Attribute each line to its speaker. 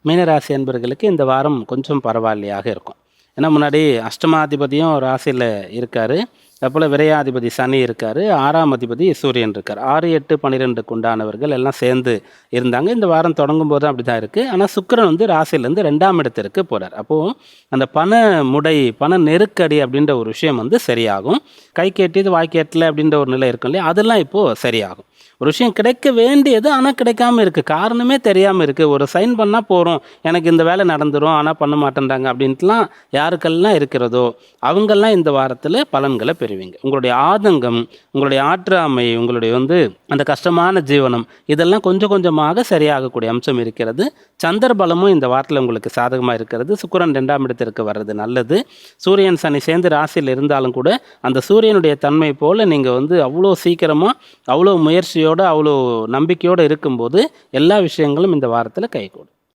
Speaker 1: மீனராசி அன்பர்களுக்கு இந்த வாரம் கொஞ்சம் பரவாயில்லையாக இருக்கும். ஏன்னா முன்னாடி அஷ்டமாதிபதியும் ராசியில் இருக்கார், அதுபோல் விரையாதிபதி சனி இருக்கார், 6ஆம் அதிபதி சூரியன் இருக்கார். 6, 8, 12க்கு உண்டானவர்கள் எல்லாம் சேர்ந்து இருந்தாங்க. இந்த வாரம் தொடங்கும் போது அப்படி தான் இருக்குது. ஆனால் சுக்கிரன் வந்து ராசியிலேருந்து 2ஆம் இடத்திற்கு போகிறார். அப்போது அந்த பண முடை, பண நெருக்கடி அப்படின்ற ஒரு விஷயம் வந்து சரியாகும். கை கேட்டியது வாய் கேட்டல அப்படின்ற ஒரு நிலை இருக்கும் இல்லையா, அதெல்லாம் இப்போது சரியாகும். ஒரு விஷயம் கிடைக்க வேண்டியது ஆனால் கிடைக்காம இருக்குது, காரணமே தெரியாமல் இருக்குது. ஒரு சைன் பண்ணால் போகிறோம், எனக்கு இந்த வேலை நடந்துடும், ஆனால் பண்ண மாட்டேன்றாங்க அப்படின்ட்டுலாம் யாருக்கெல்லாம் இருக்கிறதோ அவங்கெல்லாம் இந்த வாரத்தில் பலன்களை பெறுவீங்க. உங்களுடைய ஆதங்கம், உங்களுடைய ஆற்றாமை, உங்களுடைய வந்து அந்த கஷ்டமான ஜீவனம், இதெல்லாம் கொஞ்சம் கொஞ்சமாக சரியாகக்கூடிய அம்சம் இருக்கிறது. சந்திர பலமும் இந்த வாரத்தில் உங்களுக்கு சாதகமாக இருக்கிறது. சுக்கிரன் 2ஆம் இடத்திற்கு வர்றது நல்லது. சூரியன் சனி சேர்ந்து ராசியில் இருந்தாலும் கூட அந்த சூரியனுடைய தன்மை போல் நீங்கள் வந்து அவ்வளோ சீக்கிரமாக அவ்வளோ முயற்சியோடு அவ்வளோ நம்பிக்கையோடு இருக்கும்போது எல்லா விஷயங்களும் இந்த வாரத்தில் கைகூடும்.